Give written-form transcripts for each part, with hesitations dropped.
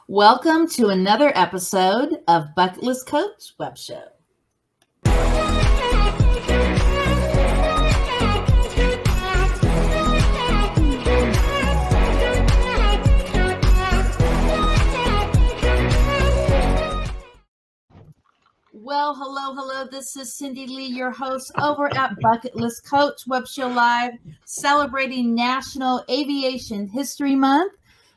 Welcome to another episode of Bucket List Coach Web Show. Well, hello. This is Cindy Lee, your host over at Bucket List Coach Web Show Live, celebrating National Aviation History Month.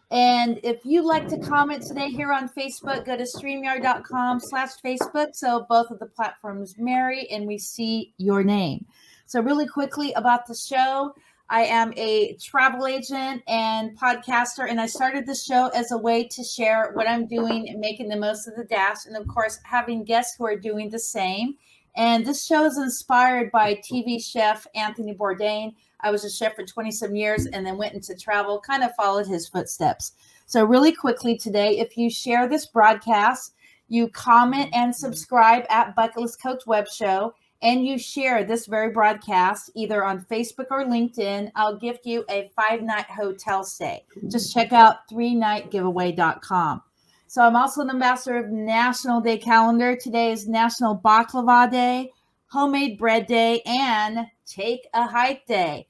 And if you'd like to comment today here on Facebook, go to streamyard.com/Facebook. So both of the platforms marry and we see your name. So really quickly about the show. I am a travel agent and podcaster, and I started the show as a way to share what I'm doing and making the most of the dash. And of course, having guests who are doing the same. And this show is inspired by TV chef Anthony Bourdain. I was a chef for 27 years and then went into travel, kind of followed his footsteps. So really quickly today, if you share this broadcast, you comment and subscribe at Bucket List Coach Web Show, and you share this very broadcast either on Facebook or LinkedIn, I'll gift you a 5-night hotel stay. Just check out 3nightgiveaway.com. So I'm also an ambassador of National Day Calendar. Today is National Baklava Day, Homemade Bread Day, and Take a Hike Day.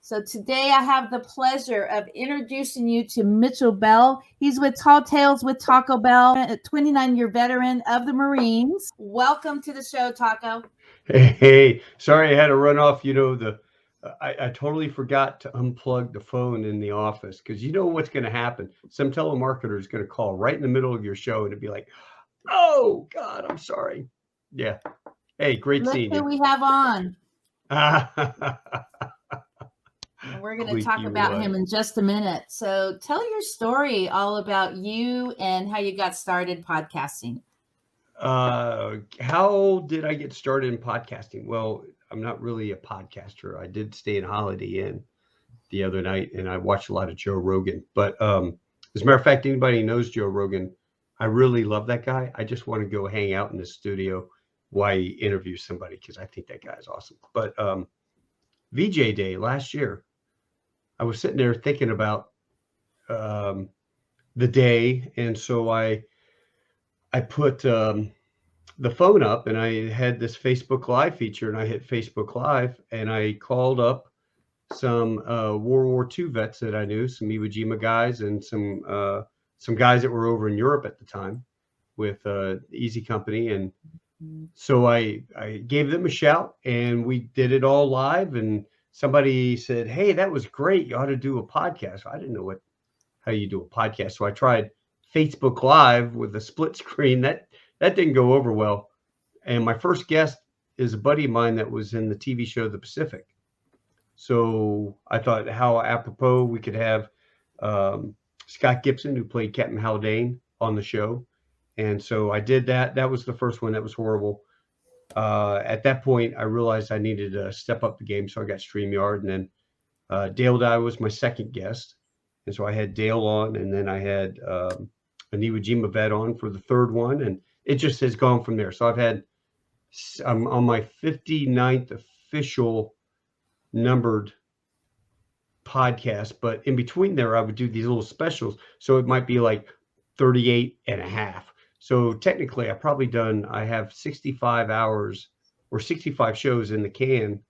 So today I have the pleasure of introducing you to Mitchell Bell. He's with Tall Tales with Taco Bell, a 29-year veteran of the Marines. Welcome to the show, Taco. Hey, sorry I had to run off. I totally forgot to unplug the phone in the office because you know what's going to happen. Some telemarketer is going to call right in the middle of your show and it'd be like, "Oh God, I'm sorry." Yeah. Hey, great seeing you. Look who we have on. And we're going to talk about him in just a minute. So tell your story all about you and how you got started podcasting. How did I get started in podcasting? Well, I'm not really a podcaster. I did stay in Holiday Inn the other night and I watched a lot of Joe Rogan. But as a matter of fact, anybody who knows Joe Rogan, I really love that guy. I just want to go hang out in the studio while he interviews somebody because I think that guy is awesome. But VJ Day last year, I was sitting there thinking about the day. And so I put the phone up and I had this Facebook Live feature and I hit Facebook Live and I called up some World War II vets that I knew, some Iwo Jima guys and some guys that were over in Europe at the time with Easy Company. And so I gave them a shout and we did it all live. And somebody said, "Hey, that was great. You ought to do a podcast." I didn't know how you do a podcast. So I tried Facebook Live with a split screen. That didn't go over well. And my first guest is a buddy of mine that was in the TV show The Pacific. So I thought how apropos we could have Scott Gibson, who played Captain Haldane, on the show. And so I did that. That was the first one. That was horrible. At that point, I realized I needed to step up the game. So I got StreamYard. And then Dale Dye was my second guest. And so I had Dale on. And then I had an Iwo Jima vet on for the third one. And it just has gone from there. So I'm on my 59th official numbered podcast. But in between there, I would do these little specials. So it might be like 38 and a half. So technically, I have 65 hours or 65 shows in the can,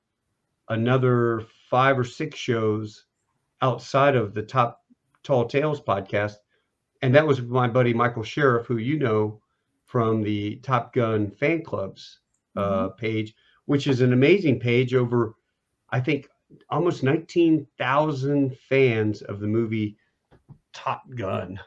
another 5 or 6 shows outside of the Tall Tales podcast. And that was my buddy, Michael Sheriff, who you know from the Top Gun fan clubs page, which is an amazing page over, I think, almost 19,000 fans of the movie Top Gun.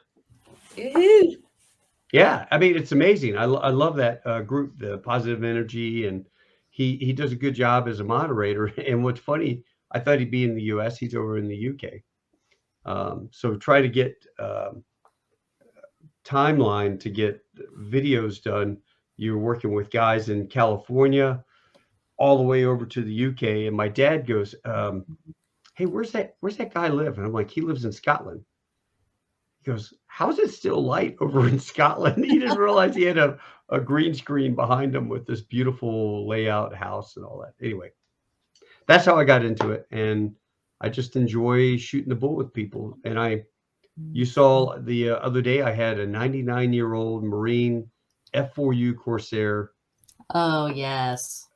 Yeah, I mean, it's amazing. I love that group, the positive energy, and he does a good job as a moderator. And what's funny, I thought he'd be in the US. He's over in the UK. So try to get timeline to get videos done. You're working with guys in California all the way over to the UK. And my dad goes, "Hey, where's that guy live?" And I'm like, "He lives in Scotland." He goes, how's it still light over in Scotland? He didn't realize he had a green screen behind him with this beautiful layout house and all that. Anyway, that's how I got into it. And I just enjoy shooting the bull with people. And you saw the other day, I had a 99-year-old Marine F4U Corsair. Oh, yes.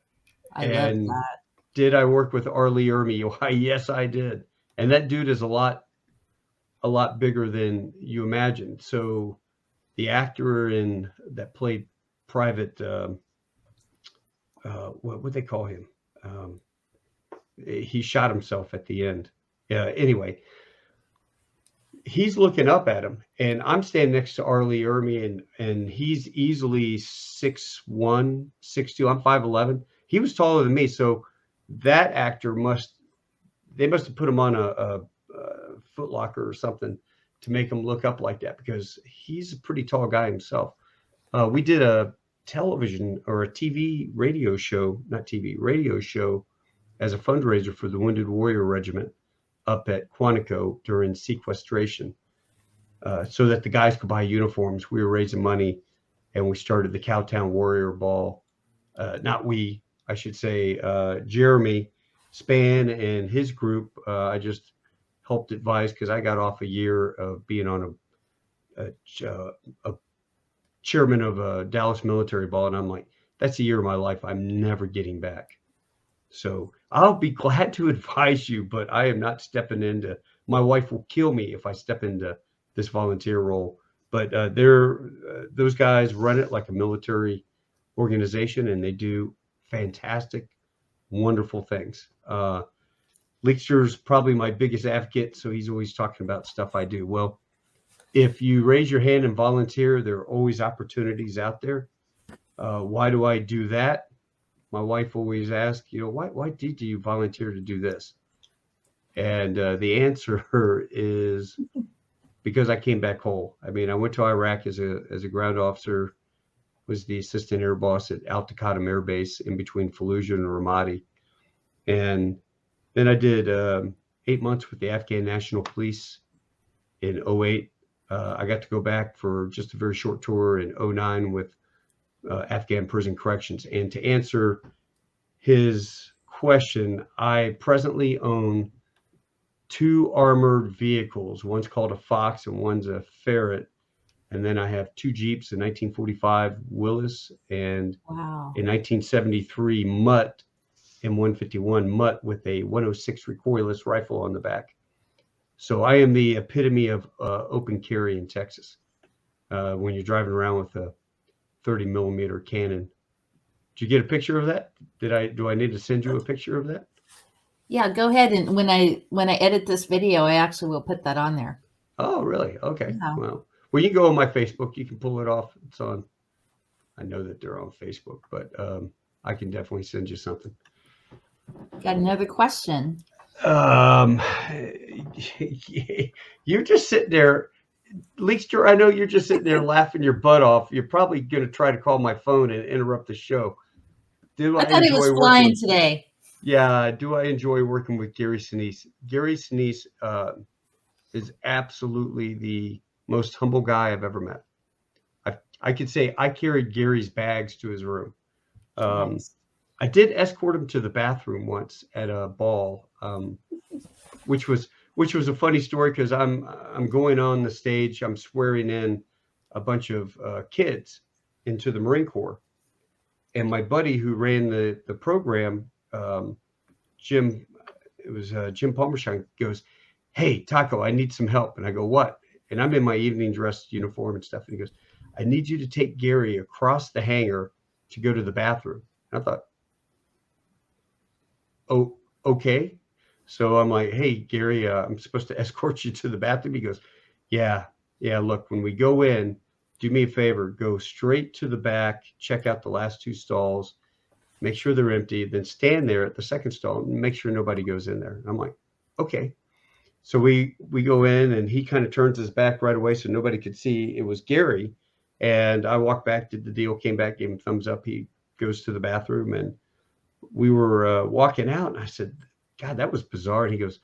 I love And that. did I work with Arlie Ermy? Why, yes, I did. And that dude is a lot bigger than you imagine. So the actor that played Private, what would they call him? He shot himself at the end. Anyway, he's looking up at him, and I'm standing next to Arlie Ermy, and he's easily 6'1", 6'2". I'm 5'11". He was taller than me, so that actor must have put him on a Foot Locker or something to make him look up like that, because he's a pretty tall guy himself. We did a television or a radio show as a fundraiser for the Wounded Warrior Regiment up at Quantico during sequestration, so that the guys could buy uniforms. We were raising money, and we started the Cowtown Warrior Ball. Not we, I should say, Jeremy Spann and his group. I just helped advise because I got off a year of being on a chairman of a Dallas military ball, and I'm like, that's a year of my life I'm never getting back. So I'll be glad to advise you, but I am not stepping into. My wife will kill me if I step into this volunteer role. But those guys run it like a military organization, and they do fantastic, wonderful things. Leekster's probably my biggest advocate, so he's always talking about stuff I do. Well, if you raise your hand and volunteer, there are always opportunities out there. Why do I do that? My wife always asks, why did you volunteer to do this? And the answer is because I came back whole. I mean, I went to Iraq as a ground officer, was the assistant air boss at Al Taqaddum Air Base in between Fallujah and Ramadi. And then I did 8 months with the Afghan National Police in 2008. I got to go back for just a very short tour in 2009 with Afghan Prison Corrections. And to answer his question, I presently own 2 armored vehicles. One's called a Fox and one's a Ferret. And then I have 2 Jeeps, a 1945 Willis and a 1973 Mutt M151 Mutt with a 106 recoilless rifle on the back. So I am the epitome of open carry in Texas. When you're driving around with a 30 millimeter cannon. Did you get a picture of that? Do I need to send you a picture of that? Yeah, go ahead. And when I edit this video, I actually will put that on there. Oh, really? Okay. Yeah. Well, when you go on my Facebook, you can pull it off. It's on. I know that they're on Facebook, but I can definitely send you something. Got another question. You're just sitting there, Leekster. I know you're just sitting there laughing your butt off. You're probably going to try to call my phone and interrupt the show. I thought he was flying today. Yeah. Do I enjoy working with Gary Sinise? Gary Sinise is absolutely the most humble guy I've ever met. I could say I carried Gary's bags to his room. Nice. I did escort him to the bathroom once at a ball, which was a funny story because I'm going on the stage. I'm swearing in a bunch of kids into the Marine Corps, and my buddy who ran the program, Jim Palmershine, goes, "Hey, Taco, I need some help." And I go, "What?" And I'm in my evening dress uniform and stuff. And he goes, "I need you to take Gary across the hangar to go to the bathroom." And I thought, "Oh, okay." So I'm like, "Hey, Gary, I'm supposed to escort you to the bathroom." He goes, yeah. Look, when we go in, do me a favor, go straight to the back, check out the last 2 stalls, make sure they're empty, then stand there at the second stall and make sure nobody goes in there." And I'm like, "Okay." So we go in, and he kind of turns his back right away so nobody could see it was Gary. And I walked back, did the deal, came back, gave him a thumbs up. He goes to the bathroom, and we were walking out, and I said, "God, that was bizarre." And he goes,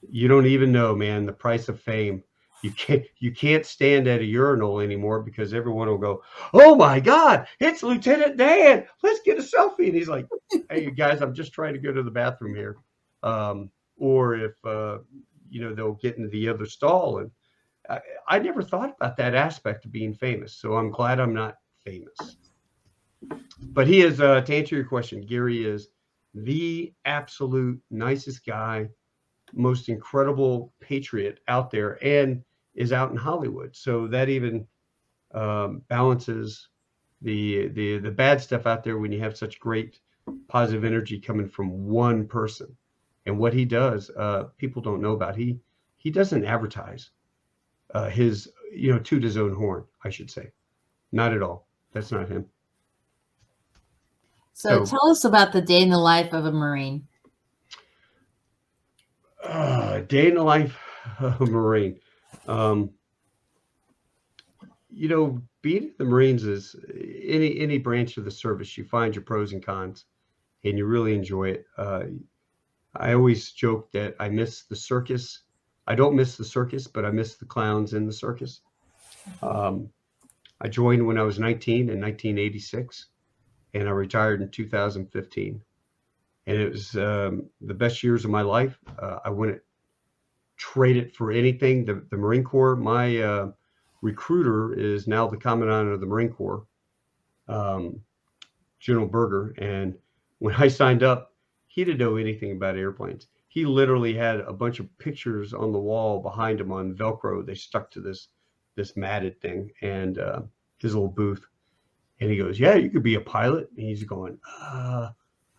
"You don't even know, man, the price of fame." you can't stand at a urinal anymore because everyone will go, "Oh my God, it's Lieutenant Dan! Let's get a selfie." And he's like, "Hey guys, I'm just trying to go to the bathroom here." Or if they'll get into the other stall, and I never thought about that aspect of being famous. So I'm glad I'm not famous. But he is, to answer your question, Gary is the absolute nicest guy, most incredible patriot out there, and is out in Hollywood. So that even balances the bad stuff out there when you have such great positive energy coming from one person. And what he does, people don't know about. He doesn't advertise his, toot his own horn, I should say. Not at all. That's not him. So tell us about the day in the life of a Marine. Day in the life of a Marine. Being in the Marines is any branch of the service. You find your pros and cons, and you really enjoy it. I always joke that I miss the circus. I don't miss the circus, but I miss the clowns in the circus. I joined when I was 19 in 1986, and I retired in 2015. And it was the best years of my life. I wouldn't trade it for anything. The Marine Corps, my recruiter is now the Commandant of the Marine Corps, General Berger. And when I signed up, he didn't know anything about airplanes. He literally had a bunch of pictures on the wall behind him on Velcro. They stuck to this matted thing, and his little booth. And he goes, "Yeah, you could be a pilot." And he's going, "I've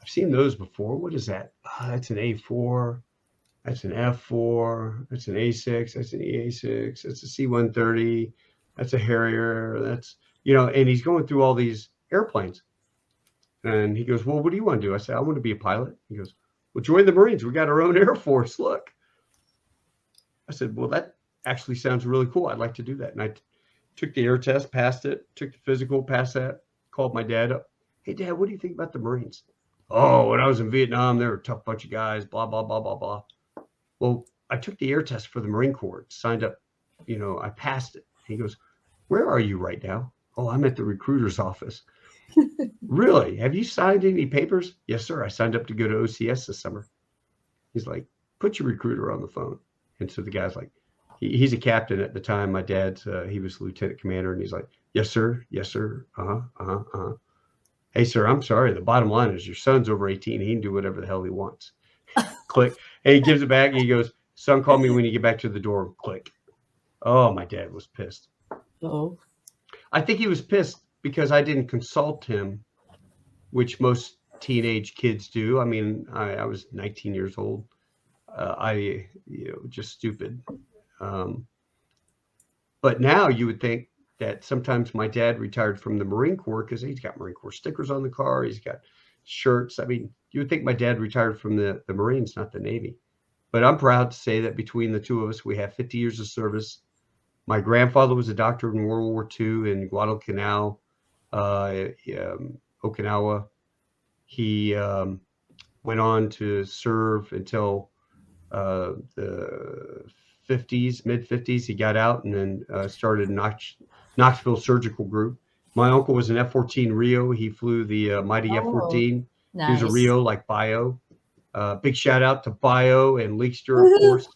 seen those before. What is that? That's an A4. That's an F4. That's an A6. That's an EA6. That's a C-130. That's a Harrier. That's," and he's going through all these airplanes. And he goes, "Well, what do you want to do?" I said, "I want to be a pilot." He goes, "Well, join the Marines. We got our own Air Force. Look." I said, "Well, that actually sounds really cool. I'd like to do that." And I took the air test, passed it, took the physical, passed that, called my dad up. "Hey, Dad, what do you think about the Marines?" "Oh, when I was in Vietnam, they were a tough bunch of guys, blah, blah, blah, blah, blah." Well, I took the air test for the Marine Corps, signed up, I passed it. He goes, "Where are you right now?" "Oh, I'm at the recruiter's office." "Really? Have you signed any papers?" "Yes, sir. I signed up to go to OCS this summer." He's like, "Put your recruiter on the phone." And so the guy's like, he's a captain at the time. My dad's, he was lieutenant commander. And he's like, "Yes, sir. Yes, sir. Hey, sir, I'm sorry. The bottom line is your son's over 18. He can do whatever the hell he wants." Click. And he gives it back. And he goes, "Son, call me when you get back to the door." Click. Oh, my dad was pissed. Oh. I think he was pissed because I didn't consult him, which most teenage kids do. I mean, I was 19 years old. Just stupid. But now you would think that sometimes my dad retired from the Marine Corps because he's got Marine Corps stickers on the car. He's got shirts. I mean, you would think my dad retired from the Marines, not the Navy. But I'm proud to say that between the two of us, we have 50 years of service. My grandfather was a doctor in World War II in Guadalcanal, Okinawa. He went on to serve until the mid 50s. He got out and then started Knoxville Surgical Group. My uncle was an F-14 Rio. He flew the mighty F-14. Nice. He was a Rio like Bio. Big shout out to Bio and Leekster, of course.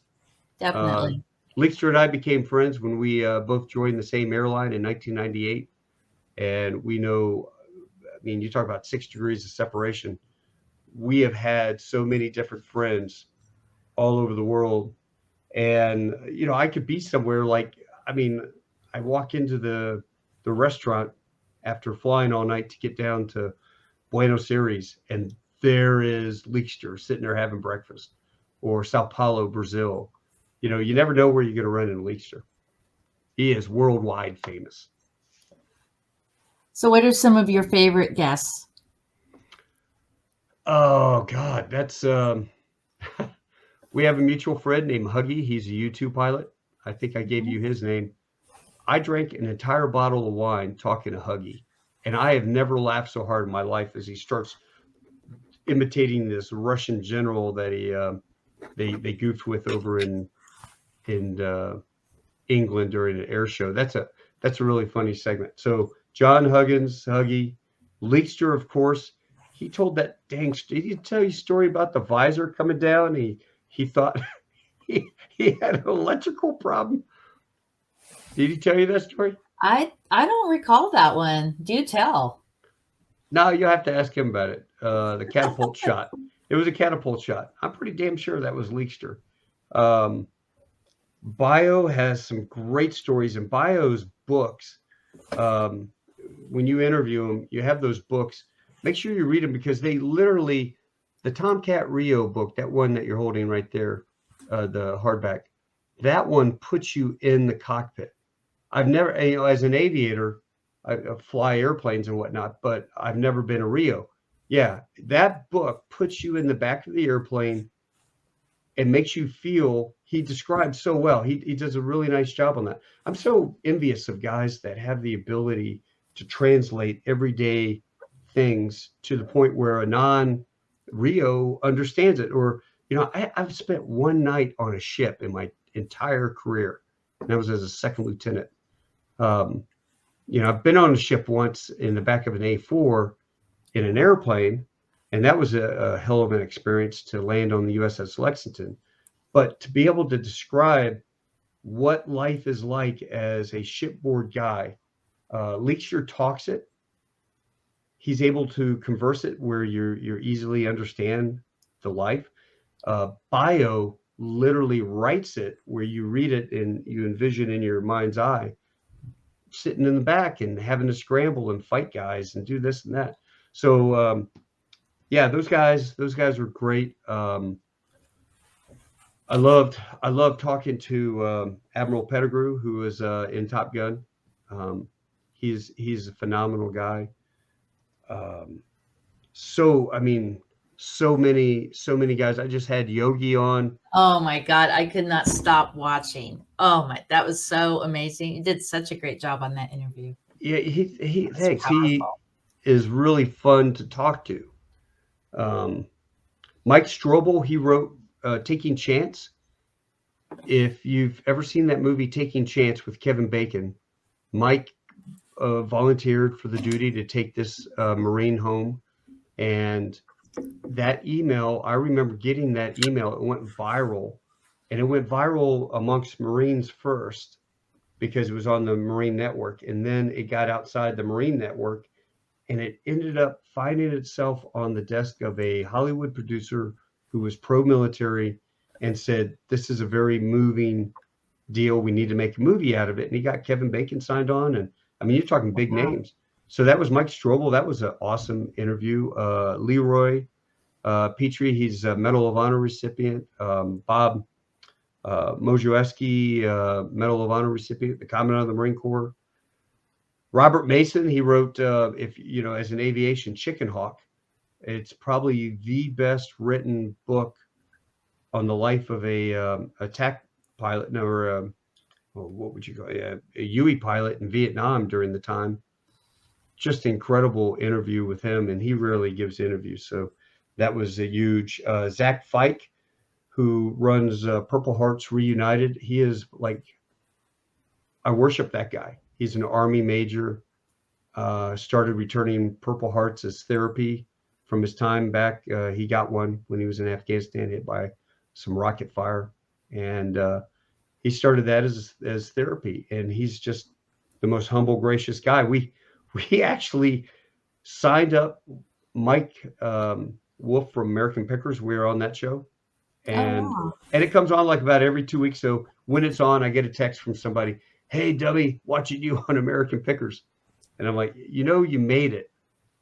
Definitely. Leekster and I became friends when we both joined the same airline in 1998. And we know, I mean, you talk about 6 degrees of separation. We have had so many different friends all over the world. And, I could be somewhere I walk into the restaurant after flying all night to get down to Buenos Aires, and there is Leekster sitting there having breakfast, or Sao Paulo, Brazil. You never know where you're going to run into Leekster. He is worldwide famous. So what are some of your favorite guests? Oh, God, that's we have a mutual friend named Huggy. He's a U-2 pilot. I think I gave you his name. I drank an entire bottle of wine talking to Huggy, and I have never laughed so hard in my life as he starts imitating this Russian general that they goofed with over in England during an air show. That's a really funny segment. So John Huggins, Huggy, Leekster, of course, he told that dang. Did he tell you a story about the visor coming down? He thought he had an electrical problem. Did he tell you that story? I don't recall that one. Do tell. No, you have to ask him about it. The catapult shot. It was a catapult shot. I'm pretty damn sure that was Leekster. Bio has some great stories, and Bio's books. When you interview him, you have those books. Make sure you read them because they literally, the Tomcat Rio book, that one that you're holding right there, the hardback, that one puts you in the cockpit. I've never, as an aviator, I fly airplanes and whatnot, but I've never been a Rio. Yeah, that book puts you in the back of the airplane and makes you feel. He describes so well. He does a really nice job on that. I'm so envious of guys that have the ability to translate everyday things to the point where a non-Rio understands it. Or, I've spent one night on a ship in my entire career, and that was as a second lieutenant. I've been on a ship once in the back of an A4 in an airplane, and that was a hell of an experience to land on the USS Lexington. But to be able to describe what life is like as a shipboard guy, Leekster talks it. He's able to converse it where you're easily understand the life. Bio literally writes it where you read it and you envision in your mind's eye sitting in the back and having to scramble and fight guys and do this and that. So yeah, those guys were great. I loved talking to Admiral Pettigrew, who was in Top Gun. He's a phenomenal guy. So many guys. I just had Yogi on. Oh my God, I could not stop watching. Oh my, that was so amazing. You did such a great job on that interview. Yeah, he thanks. Powerful. He is really fun to talk to. Mike Strobel, he wrote Taking Chance. If you've ever seen that movie Taking Chance with Kevin Bacon, Mike volunteered for the duty to take this Marine home. And that email, I remember getting that email. It went viral, and it went viral amongst Marines first because it was on the Marine Network. And then it got outside the Marine Network, and it ended up finding itself on the desk of a Hollywood producer who was pro-military and said, this is a very moving deal. We need to make a movie out of it. And he got Kevin Bacon signed on. And you're talking big names. So that was Mike Strobel. That was an awesome interview. Leroy Petrie, he's a Medal of Honor recipient. Bob Mojoeski, Medal of Honor recipient, the Commandant of the Marine Corps. Robert Mason, he wrote, as an aviation chicken hawk, it's probably the best written book on the life of a attack pilot, what would you call it? A UE pilot in Vietnam during the time. Just incredible interview with him, and he rarely gives interviews. So that was a huge. Zach Fike, who runs Purple Hearts Reunited, he is like, I worship that guy. He's an Army major, started returning Purple Hearts as therapy from his time back. He got one when he was in Afghanistan, hit by some rocket fire. And he started that as therapy. And he's just the most humble, gracious guy. We actually signed up Mike Wolf from American Pickers. We were on that show. And it comes on like about every 2 weeks. So when it's on, I get a text from somebody, hey, dummy, watching you on American Pickers. And I'm like, you made it.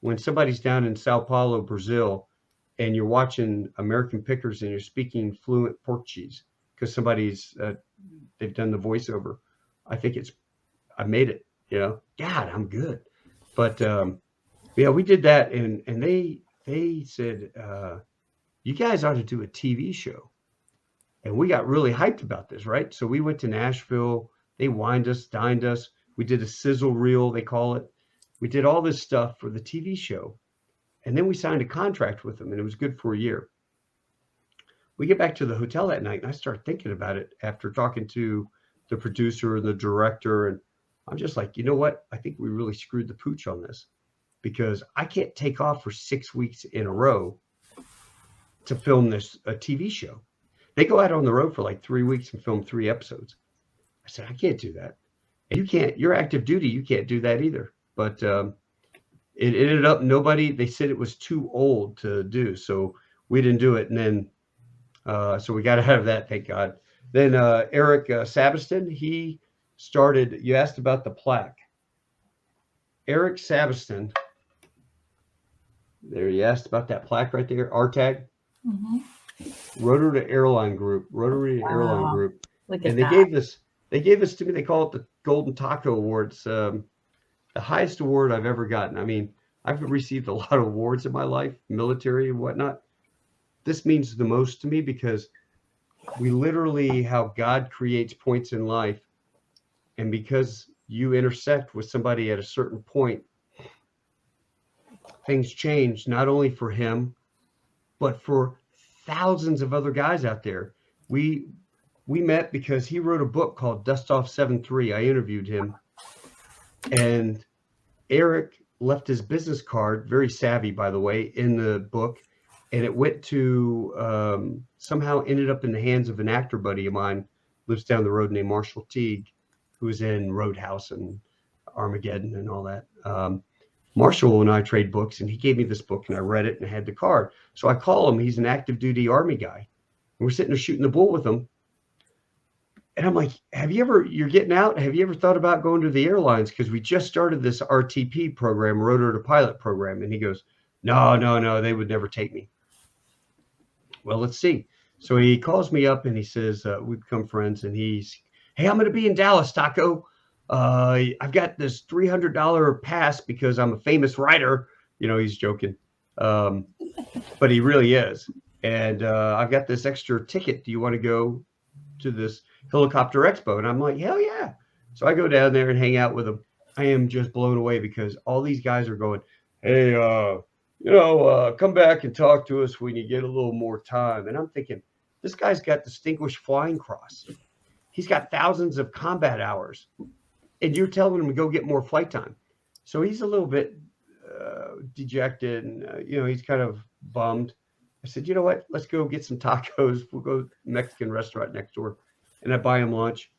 When somebody's down in Sao Paulo, Brazil, and you're watching American Pickers and you're speaking fluent Portuguese because somebody's, they've done the voiceover. I think I made it, God, I'm good. But yeah, we did that. And they said, you guys ought to do a TV show. And we got really hyped about this, right? So we went to Nashville. They wined us, dined us. We did a sizzle reel, they call it. We did all this stuff for the TV show. And then we signed a contract with them, and it was good for a year. We get back to the hotel that night, and I start thinking about it after talking to the producer and the director. And I'm just like, you know what? I think we really screwed the pooch on this, because I can't take off for 6 weeks in a row to film a TV show. They go out on the road for like 3 weeks and film 3 episodes. I said, I can't do that. And you can't, you're active duty. You can't do that either. But it ended up, they said it was too old to do. So we didn't do it. And then, so we got out of that, thank God. Then Eric Sabiston, he started, you asked about the plaque. Eric Sabiston, there, you asked about that plaque right there, RTAG. Mm-hmm. Rotary Airline Group. Look at And that. they gave this to me. They call it the Golden Taco Awards. The highest award I've ever gotten. I mean, I've received a lot of awards in my life, military and whatnot. This means the most to me, because we literally, how God creates points in life. And because you intersect with somebody at a certain point, things change, not only for him, but for thousands of other guys out there. We met because he wrote a book called Dust Off 7-3. I interviewed him, and Eric left his business card, very savvy, by the way, in the book. And it went to, somehow ended up in the hands of an actor buddy of mine, lives down the road, named Marshall Teague, who was in Roadhouse and Armageddon and all that. Marshall and I trade books, and he gave me this book, and I read it and I had the card. So I call him. He's an active duty Army guy. And we're sitting there shooting the bull with him. And I'm like, you're getting out. Have you ever thought about going to the airlines? Because we just started this RTP program, Rotor to Pilot program. And he goes, no, they would never take me. Well, let's see. So he calls me up and he says, we become friends. And he's, hey, I'm going to be in Dallas, Taco. I've got this $300 pass because I'm a famous writer. You know, he's joking. But he really is. And I've got this extra ticket. Do you want to go to this helicopter expo? And I'm like, hell yeah. So I go down there and hang out with him. I am just blown away, because all these guys are going, hey, come back and talk to us when you get a little more time. And I'm thinking, this guy's got Distinguished Flying Cross. He's got thousands of combat hours. And you're telling him to go get more flight time. So he's a little bit dejected, and he's kind of bummed. I said, you know what? Let's go get some tacos. We'll go to the Mexican restaurant next door. And I buy him lunch.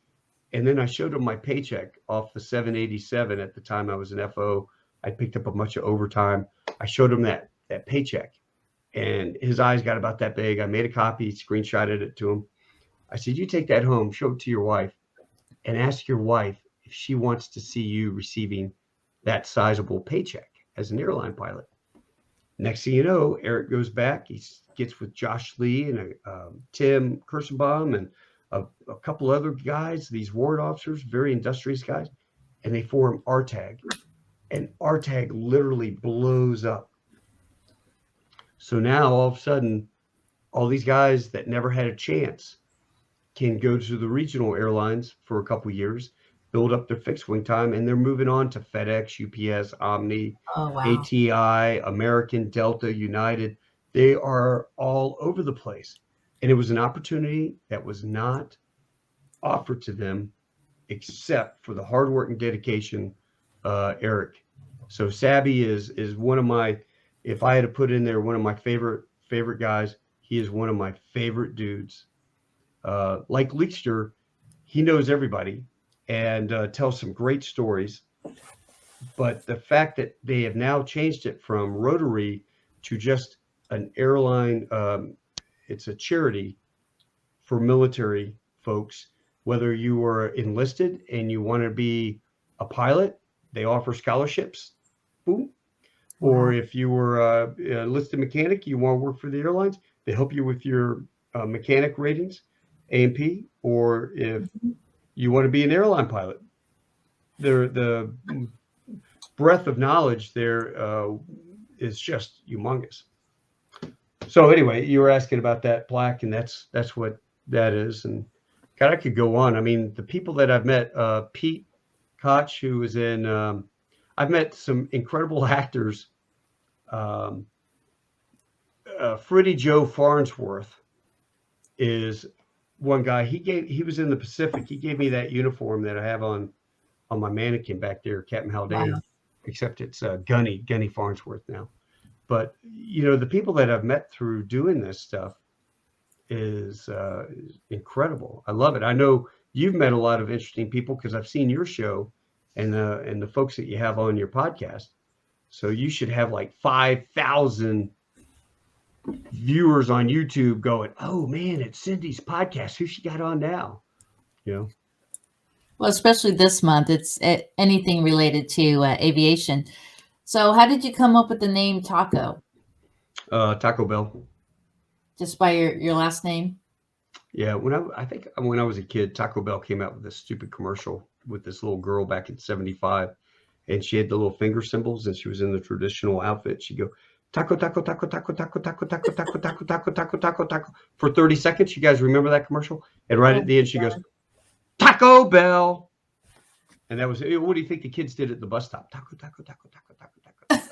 And then I showed him my paycheck off the 787. At the time I was an FO. I picked up a bunch of overtime. I showed him that paycheck. And his eyes got about that big. I made a copy, screenshotted it to him. I said, you take that home, show it to your wife, and ask your wife if she wants to see you receiving that sizable paycheck as an airline pilot. Next thing you know, Eric goes back. He gets with Josh Lee and Tim Kirschenbaum and a couple other guys, these warrant officers, very industrious guys, and they form RTAG. And RTAG literally blows up. So now all of a sudden, all these guys that never had a chance can go to the regional airlines for a couple of years, build up their fixed wing time, and they're moving on to FedEx, UPS, Omni, ATI, American, Delta, United. They are all over the place. And it was an opportunity that was not offered to them except for the hard work and dedication, Eric. So Sabby is one of my, if I had to put in there one of my favorite guys, he is one of my favorite dudes. Like Leekster, he knows everybody and tells some great stories. But the fact that they have now changed it from Rotary to just an airline, it's a charity for military folks. Whether you were enlisted and you want to be a pilot, they offer scholarships. Boom. Wow. Or if you were an enlisted mechanic, you want to work for the airlines, they help you with your mechanic ratings, A&P. Or if you want to be an airline pilot, the breadth of knowledge there is just humongous. So anyway, you were asking about that plaque, and that's what that is. And God, I could go on. I mean, the people that I've met, Pete Koch, who was in, I've met some incredible actors. Freddie Joe Farnsworth one guy, he was in the Pacific. He gave me that uniform that I have on my mannequin back there, Captain Haldane, Wow. except it's Gunny Farnsworth now. But the people that I've met through doing this stuff is incredible. I love it. I know you've met a lot of interesting people because I've seen your show and the folks that you have on your podcast. So you should have like 5,000 viewers on YouTube going, "Oh man, it's Cindy's podcast. Who she got on now?" Well, especially this month, it's anything related to aviation. So how did you come up with the name Taco? Taco Bell. Just by your last name? Yeah, I think when I was a kid, Taco Bell came out with this stupid commercial with this little girl back in '75, and she had the little finger symbols, and she was in the traditional outfit. She'd go taco, taco, taco, taco, taco, taco, taco, taco, taco, taco, taco, taco, taco for 30 seconds. You guys remember that commercial? And right at the end, she goes, Taco Bell. And that was, what do you think the kids did at the bus stop? Taco, taco, taco, taco, taco, taco.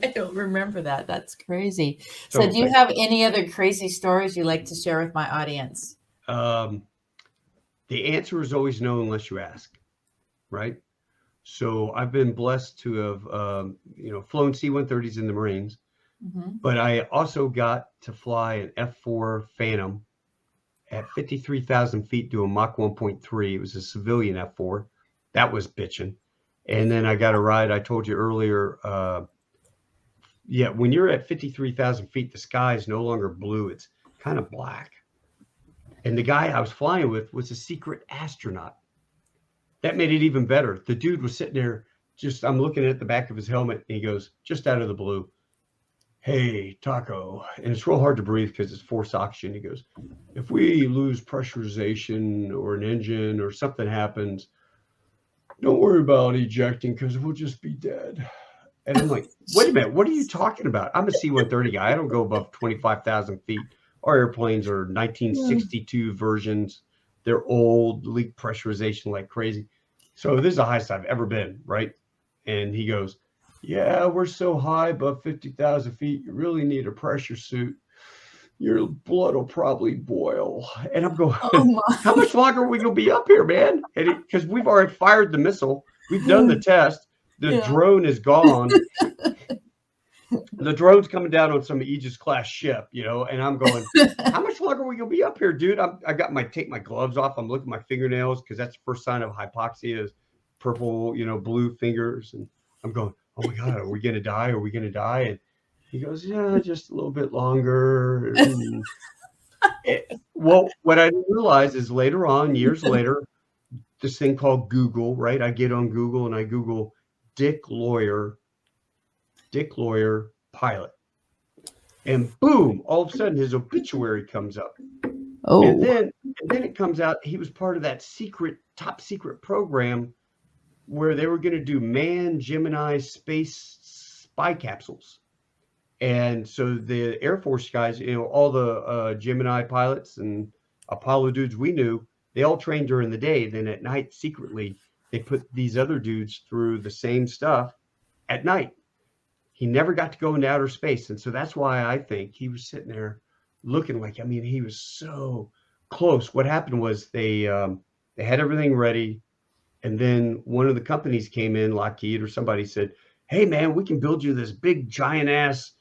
I don't remember that. That's crazy. So do you have any other crazy stories you like to share with my audience? The answer is always no unless you ask, right? So I've been blessed to have, flown C-130s in the Marines, but I also got to fly an F-4 Phantom at 53,000 feet doing Mach 1.3. It was a civilian F-4. That was bitching. And then I got a ride. I told you earlier, when you're at 53,000 feet, the sky is no longer blue. It's kind of black. And the guy I was flying with was a secret astronaut. That made it even better. The dude was sitting there, I'm looking at the back of his helmet, and he goes, just out of the blue, "Hey, Taco." And it's real hard to breathe because it's forced oxygen. He goes, "If we lose pressurization or an engine or something happens, don't worry about ejecting because we'll just be dead." And I'm like, wait a minute, what are you talking about? I'm a C-130 guy. I don't go above 25,000 feet. Our airplanes are 1962 versions. They're old, leak pressurization like crazy. So this is the highest I've ever been, right? And he goes, "Yeah, we're so high above 50,000 feet, you really need a pressure suit. Your blood will probably boil." And I'm going, how much longer are we going to be up here, man? Because we've already fired the missile. We've done the test. The drone is gone. The drone's coming down on some Aegis class ship, and I'm going, how much longer are we going to be up here, dude? I got take my gloves off. I'm looking at my fingernails because that's the first sign of hypoxia is purple, blue fingers. And I'm going, oh my God, are we going to die? Are we going to die? And he goes, yeah, just a little bit longer. Well, what I didn't realize is later on, years later, this thing called Google, right? I get on Google and I Google Dick Lawyer pilot. And boom, all of a sudden his obituary comes up. Oh. And then it comes out he was part of that top secret program where they were going to do manned Gemini space spy capsules. And so the Air Force guys, all the Gemini pilots and Apollo dudes we knew, they all trained during the day. Then at night, secretly, they put these other dudes through the same stuff at night. He never got to go into outer space. And so that's why I think he was sitting there looking like, he was so close. What happened was they had everything ready. And then one of the companies came in, Lockheed or somebody said, "Hey, man, we can build you this big giant ass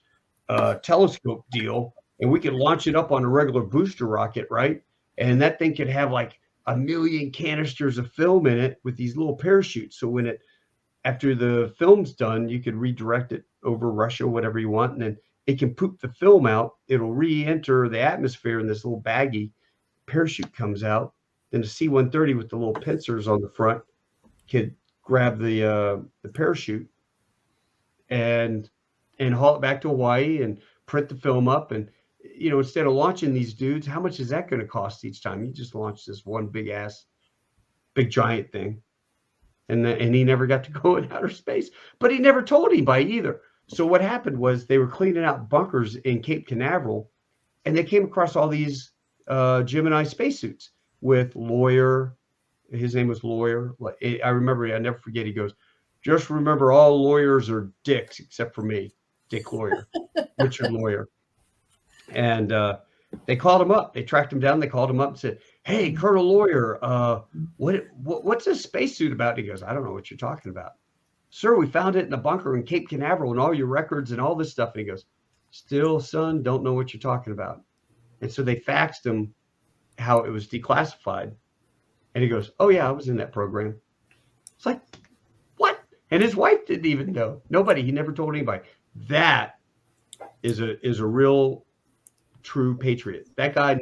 telescope deal, and we can launch it up on a regular booster rocket, right? And that thing could have like 1 million canisters of film in it with these little parachutes. So after the film's done, you could redirect it over Russia, whatever you want, and then it can poop the film out. It'll re-enter the atmosphere in this little baggie. Parachute comes out. Then the C-130 with the little pincers on the front could grab the parachute and haul it back to Hawaii and print the film up. And instead of launching these dudes, how much is that going to cost each time? You just launch this one big giant thing. And he never got to go in outer space, but he never told anybody either. So what happened was they were cleaning out bunkers in Cape Canaveral, and they came across all these Gemini spacesuits with Lawyer. His name was Lawyer. I remember, I never forget. He goes, "Just remember, all lawyers are dicks except for me, Dick Lawyer, Richard Lawyer." And They called him up. They tracked him down. They called him up and said, "Hey, Colonel Lawyer, what's this spacesuit about?" He goes, "I don't know what you're talking about, sir. We found it in the bunker in Cape Canaveral and all your records and all this stuff." And he goes, "Still, son, don't know what you're talking about." And so they faxed him how it was declassified. And he goes, "Oh yeah, I was in that program." It's like, what? And his wife didn't even know. Nobody. He never told anybody. That is a real true patriot. That guy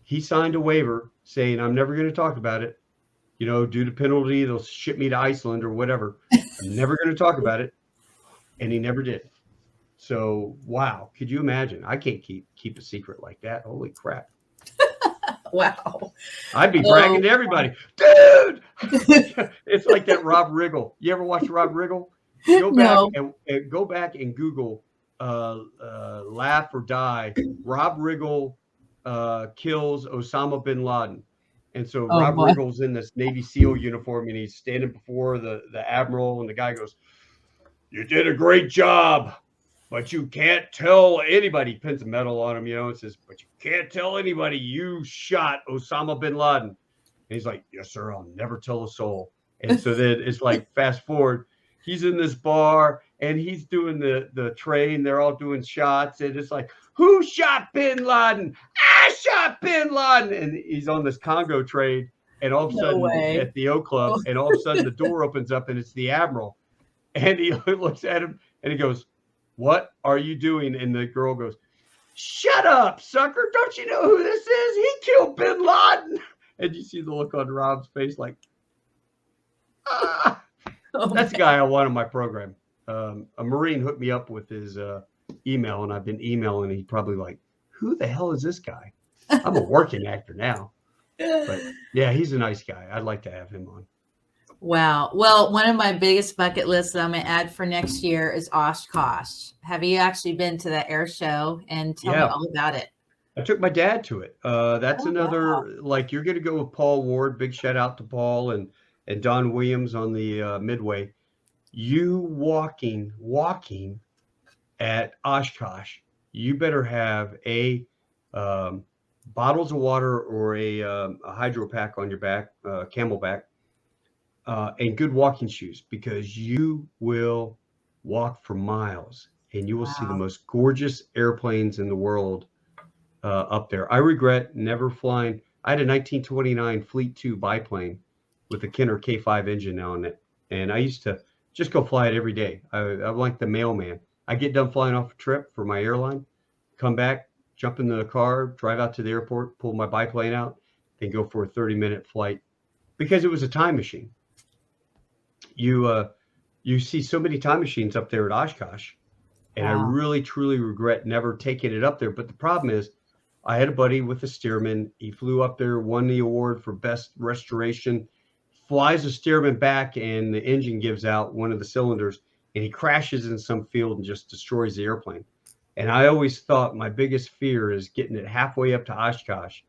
he signed a waiver saying, "I'm never going to talk about it. Due to penalty, they'll ship me to Iceland or whatever. I'm never going to talk about it." And he never did. So, wow. Could you imagine? I can't keep a secret like that. Holy crap. Wow. I'd be bragging to everybody, dude. It's like that Rob Riggle. You ever watch Rob Riggle? Go back and Google laugh or die. Rob Riggle kills Osama bin Laden. And so Rob Riggle's in this Navy SEAL uniform and he's standing before the admiral, and the guy goes, "You did a great job, but you can't tell anybody." He pins a medal on him, and says, "But you can't tell anybody you shot Osama bin Laden." And he's like, "Yes, sir, I'll never tell a soul." And so then it's like, fast forward, he's in this bar and he's doing the train. They're all doing shots. And it's like, "Who shot bin Laden?" "I shot bin Laden." And he's on this Congo train. And all of a sudden at the O Club, and all of a sudden the door opens up and it's the admiral. And he looks at him and he goes, "What are you doing?" And the girl goes, "Shut up, sucker. Don't you know who this is? He killed bin Laden." And you see the look on Rob's face like, that's the guy I want on my program. A Marine hooked me up with his email, and I've been emailing, and he's probably like, "Who the hell is this guy?" I'm a working actor now. But yeah, he's a nice guy. I'd like to have him on. Wow. Well, one of my biggest bucket lists that I'm going to add for next year is Oshkosh. Have you actually been to that air show? And tell me all about it. I took my dad to it. That's another, like, you're going to go with Paul Ward. Big shout out to Paul and Don Williams on the Midway. You walking at Oshkosh, you better have bottles of water or a hydro pack on your back, Camelback, and good walking shoes, because you will walk for miles and you will see the most gorgeous airplanes in the world up there. I regret never flying. I had a 1929 Fleet 2 biplane with a Kenner K5 engine now in it, and I used to just go fly it every day. I'm like the mailman. I get done flying off a trip for my airline, come back, jump in the car, drive out to the airport, pull my biplane out, then go for a 30-minute flight, because it was a time machine. You see so many time machines up there at Oshkosh, and I really, truly regret never taking it up there. But the problem is, I had a buddy with a Stearman. He flew up there, won the award for best restoration, flies the Stearman back, and the engine gives out one of the cylinders, and he crashes in some field and just destroys the airplane. And I always thought my biggest fear is getting it halfway up to Oshkosh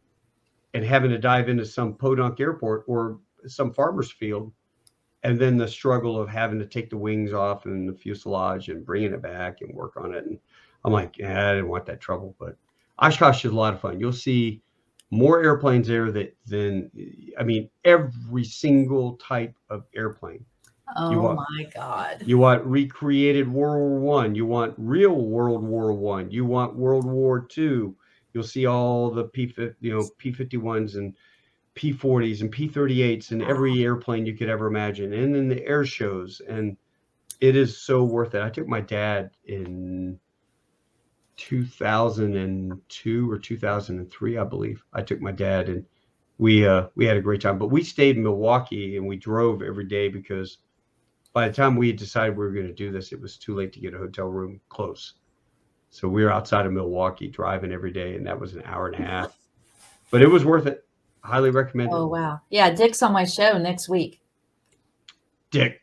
and having to dive into some podunk airport or some farmer's field, and then the struggle of having to take the wings off and the fuselage and bringing it back and work on it. And I'm like, I didn't want that trouble. But Oshkosh is a lot of fun. You'll see more airplanes there than every single type of airplane. My God. You want recreated World War I. You want real World War I. You want World War II. You'll see all the P-51s and P-40s and P-38s and every airplane you could ever imagine. And then the air shows. And it is so worth it. I took my dad in 2002 or 2003, I believe. I took my dad, and we had a great time. But we stayed in Milwaukee, and we drove every day, because by the time we had decided we were going to do this, it was too late to get a hotel room close. So we were outside of Milwaukee driving every day, and that was an hour and a half. But it was worth it. Highly recommend it. Oh, wow. Yeah, Dick's on my show next week. Dick.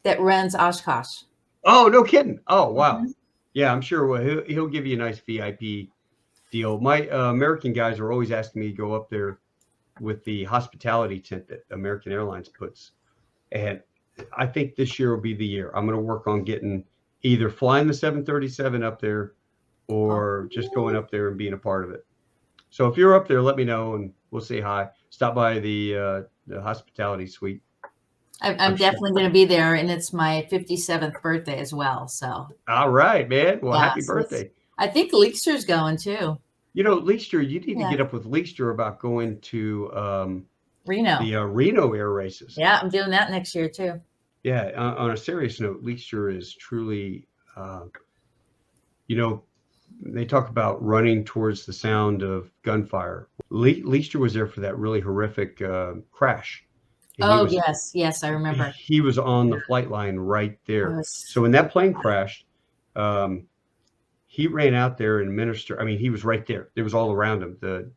That runs Oshkosh. Oh, no kidding. Oh, wow. Mm-hmm. Yeah, I'm sure he'll give you a nice VIP deal. My American guys are always asking me to go up there with the hospitality tent that American Airlines puts. And I think this year will be the year. I'm going to work on getting either flying the 737 up there or just going up there and being a part of it. So if you're up there, let me know and we'll say hi. Stop by the hospitality suite. I'm definitely going to be there, and it's my 57th birthday as well. So, all right, man. Well, yeah, happy birthday. I think Leekster's going too. You know, Leekster, you need to get up with Leekster about going to Reno. The Reno air races. Yeah, I'm doing that next year too. Yeah. On a serious note, Leekster is truly, you know, they talk about running towards the sound of gunfire. Leekster was there for that really horrific crash. And yes, I remember. He was on the flight line right there. So when that plane crashed, he ran out there and ministered. I mean, he was right there. It was all around him, the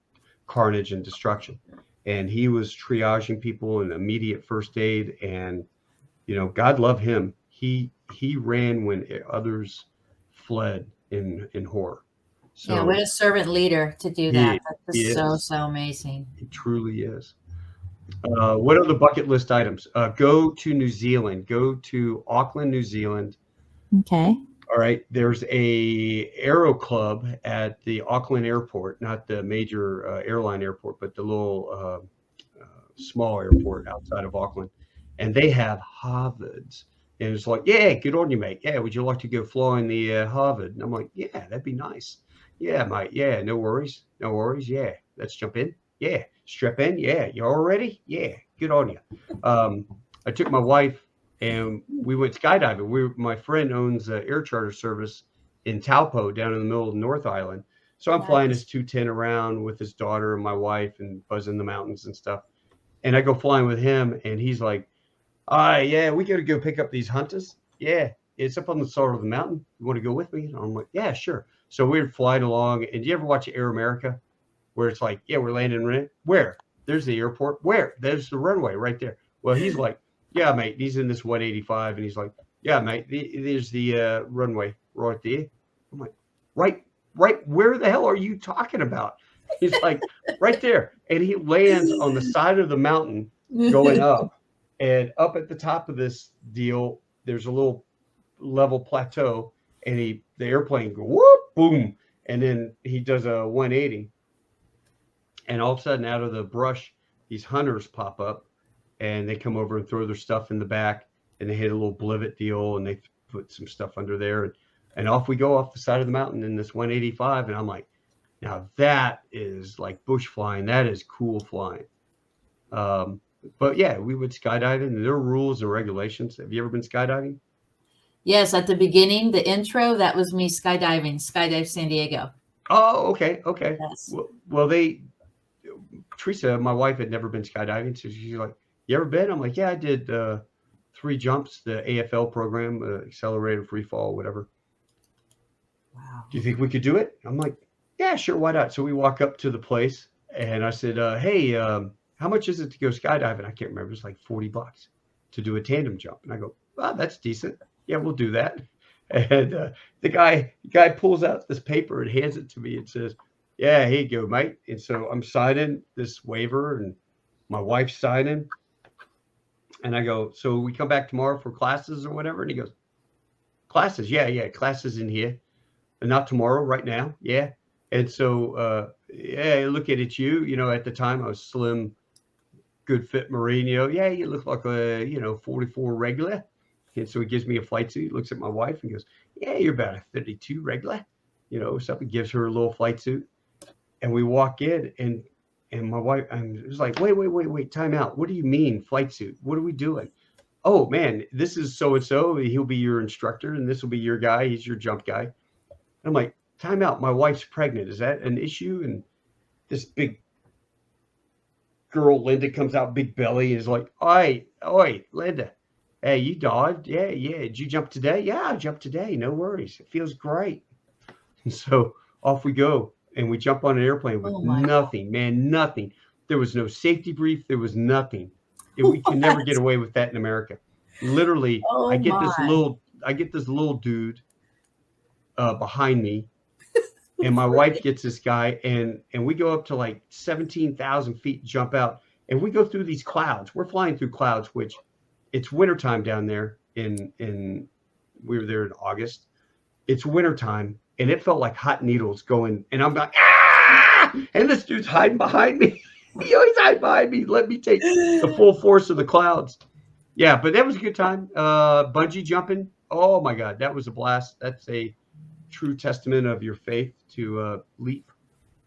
carnage and destruction. And he was triaging people and immediate first aid. And, you know, God love him. He ran when others fled in horror. So, yeah, what a servant leader to do that. That's so amazing. It truly is. What are the bucket list items? Go to New Zealand. Go to Auckland, New Zealand. Okay. All right. There's a aero club at the Auckland airport, not the major airline airport, but the little small airport outside of Auckland. And they have Harvards. And it's like, yeah, good on you, mate. Yeah, would you like to go fly in the Harvard? And I'm like, yeah, that'd be nice. Yeah, mate. Yeah, no worries. No worries. Yeah, let's jump in. Yeah, strap in. Yeah, you all ready? Yeah, good on you. I took my wife and we went skydiving. My friend owns an air charter service in Taupo down in the middle of North Island. So I'm flying his 210 around with his daughter and my wife and buzzing the mountains and stuff. And I go flying with him and he's like, yeah, we got to go pick up these hunters. Yeah, it's up on the side of the mountain. You want to go with me? And I'm like, yeah, sure. So we're flying along. And do you ever watch Air America where it's like, yeah, we're landing right? Where? There's the airport. Where? There's the runway right there. Well, he's like, yeah, mate. He's in this 185. And he's like, yeah, mate, there's the runway right there. I'm like, right. Where the hell are you talking about? He's like, right there. And he lands on the side of the mountain going up. And up at the top of this deal, there's a little level plateau, and the airplane go whoop, boom, and then he does a 180, and all of a sudden, out of the brush, these hunters pop up, and they come over and throw their stuff in the back, and they hit a little blivet deal, and they put some stuff under there, and off we go off the side of the mountain in this 185, and I'm like, now that is like bush flying. That is cool flying. But yeah, we would skydiving, and there are rules and regulations. Have you ever been skydiving? Yes, at the beginning, the intro, that was me skydiving, Skydive San Diego. Oh, okay. Yes. Well, Teresa, my wife, had never been skydiving, so she's like, "You ever been?" I'm like, "Yeah, I did 3 jumps, the AFL program, accelerated free fall, whatever." Wow. Do you think we could do it? I'm like, "Yeah, sure, why not?" So we walk up to the place, and I said, "Hey, how much is it to go skydiving?" I can't remember. It's like $40 to do a tandem jump. And I go, "Well, that's decent. Yeah, we'll do that." And the guy pulls out this paper and hands it to me and says, "Yeah, here you go, mate." And so I'm signing this waiver, and my wife's signing. And I go, "So we come back tomorrow for classes or whatever?" And he goes, "Classes? Yeah, classes in here. And not tomorrow, right now. Yeah." And so, yeah, looking at you, at the time I was slim, good fit Marine, yeah, you look like a, 44 regular. And so he gives me a flight suit, looks at my wife and goes, "Yeah, you're about a 32 regular," something, gives her a little flight suit. And we walk in and my wife, I was like, wait, time out. What do you mean flight suit? What are we doing? "Oh man, this is so-and-so. He'll be your instructor and this will be your guy. He's your jump guy." And I'm like, time out. My wife's pregnant. Is that an issue? And this big girl, Linda, comes out, big belly, and is like, Oi, Linda. Hey, you dived? Yeah. Did you jump today?" "Yeah, I jumped today. No worries. It feels great." And so off we go. And we jump on an airplane with nothing, man, nothing. There was no safety brief. There was nothing. We can never get away with that in America. Literally, I get this little dude behind me. And my wife gets this guy, and we go up to like 17,000 feet, jump out, and we go through these clouds. We're flying through clouds, which it's wintertime down there we were there in August. It's wintertime, and it felt like hot needles going. And I'm like, ah! And this dude's hiding behind me. He always hide behind me. Let me take the full force of the clouds. Yeah, but that was a good time. Bungee jumping. Oh my God, that was a blast. That's a true testament of your faith to leap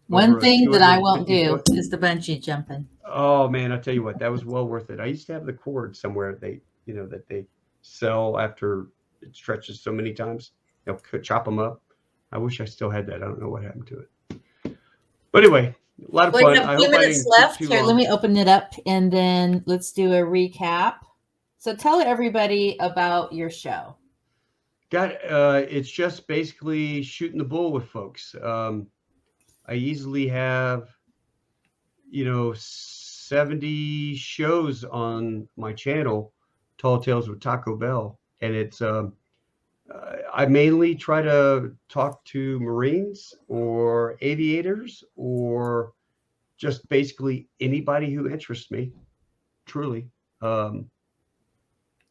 One over a thing that I won't 250 do foot. is the bungee jumping. Oh man, I tell you what, that was well worth it. I used to have the cord somewhere that they sell after it stretches so many times. They'll chop them up. I wish I still had that. I don't know what happened to it. But anyway, a lot of We fun. have I 2 hope I minutes didn't keep left. too Here, let long. me open it up and then let's do a recap. So tell everybody about your show. It's just basically shooting the bull with folks. I easily have, 70 shows on my channel, Tall Tales with Taco Bell, and it's I mainly try to talk to Marines or aviators or just basically anybody who interests me, truly. Um,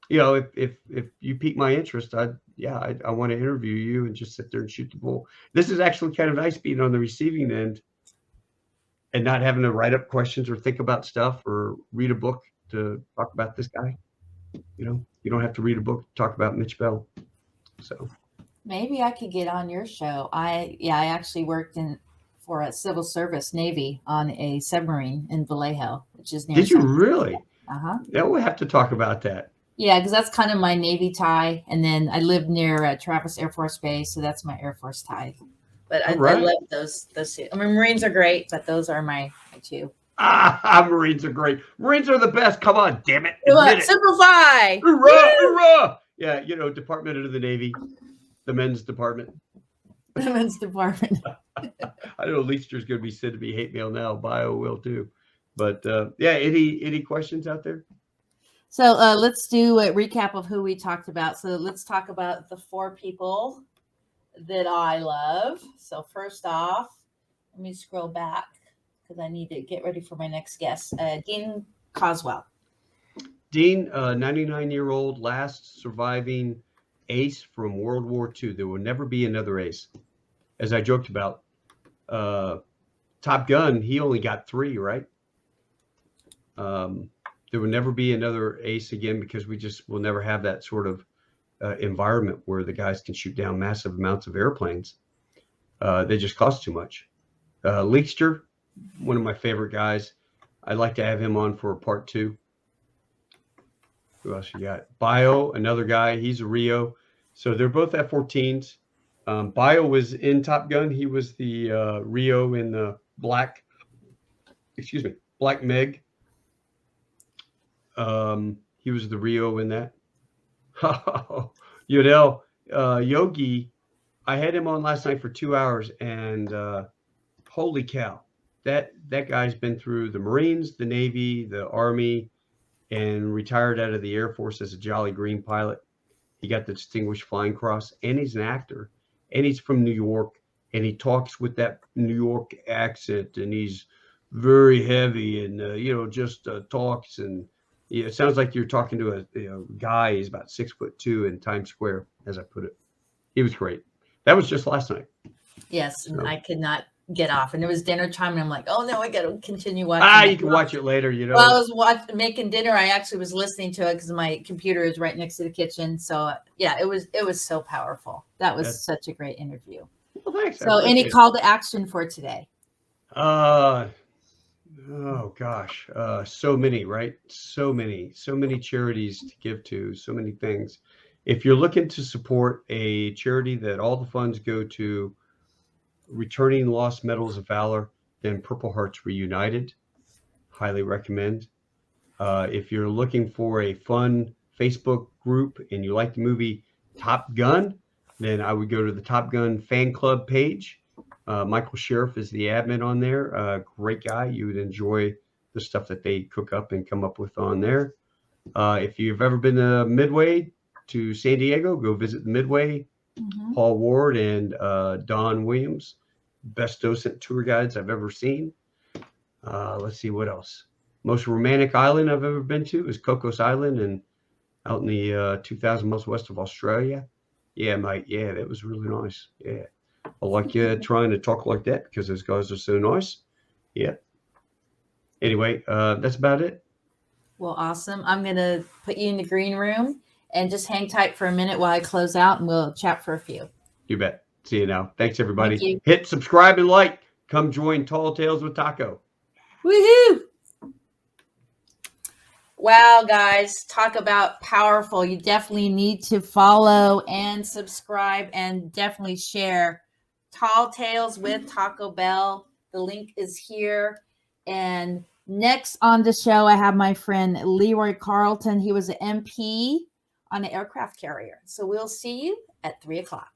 if you pique my interest, I want to interview you and just sit there and shoot the bull. This is actually kind of nice being on the receiving end and not having to write up questions or think about stuff or read a book to talk about this guy. You don't have to read a book to talk about Mitch Bell. So Maybe I could get on your show. I actually worked for a civil service Navy on a submarine in Vallejo, which is near. did you really? Uh-huh. Yeah, we'll have to talk about that. Yeah, because that's kind of my Navy tie. And then I live near Travis Air Force Base, so that's my Air Force tie. But I love those two. I mean, Marines are great, but those are my two. Marines are great. Marines are the best. Come on, damn it. Admit it. Simplify. Hoorah, hoorah. Yeah, Department of the Navy, the men's department. The men's department. I know Leekster's going to be sending me hate mail now. Bio will too. But any questions out there? So let's do a recap of who we talked about. So let's talk about the 4 people that I love. So first off, let me scroll back because I need to get ready for my next guest, Dean Coswell. Dean, 99-year-old, last surviving ace from World War II. There will never be another ace. As I joked about, Top Gun, he only got 3, right? There will never be another ace again because we just will never have that sort of environment where the guys can shoot down massive amounts of airplanes. They just cost too much. Leekster, one of my favorite guys. I'd like to have him on for a part 2. Who else you got? Bio, another guy. He's a Rio. So they're both F-14s. Bio was in Top Gun. He was the Rio in the Black Meg. He was the Rio in that. Yogi, I had him on last night for 2 hours, and holy cow, that guy's been through the Marines, the Navy, the Army, and retired out of the Air Force as a Jolly Green pilot. He got the Distinguished Flying Cross, and he's an actor, and he's from New York, and he talks with that New York accent, and he's very heavy, and just talks, and it sounds like you're talking to a guy. He's about 6'2" in Times Square, as I put it. He was great. That was just last night. Yes, so. And I could not get off, and it was dinner time, and I'm like, oh no, I got to continue watching. You can watch it later. While I was making dinner, I actually was listening to it because my computer is right next to the kitchen. So yeah, it was so powerful. That was such a great interview. Well, thanks. So any call to action for today? Oh gosh, so many, right? So many charities to give to, so many things. If you're looking to support a charity that all the funds go to returning lost medals of valor, then Purple Hearts Reunited, highly recommend. If you're looking for a fun Facebook group and you like the movie Top Gun, then I would go to the Top Gun fan club page. Michael Sheriff is the admin on there. Great guy. You would enjoy the stuff that they cook up and come up with on there. If you've ever been to Midway to San Diego, go visit the Midway. Mm-hmm. Paul Ward and Don Williams, best docent tour guides I've ever seen. Let's see what else. Most romantic island I've ever been to is Cocos Island, and out in the 2,000 miles west of Australia. Yeah, Mike. Yeah, that was really nice. Yeah. I like you trying to talk like that because those guys are so nice. Yeah. Anyway, that's about it. Well, awesome. I'm going to put you in the green room and just hang tight for a minute while I close out and we'll chat for a few. You bet. See you now. Thanks, everybody. Thank you. Hit subscribe and like. Come join Tall Tales with Taco. Woohoo! Wow, guys, talk about powerful. You definitely need to follow and subscribe and definitely share Tall Tales with Taco Bell. The link is here. And next on the show, I have my friend Leroy Carlton. He was an MP on an aircraft carrier. So we'll see you at 3 o'clock.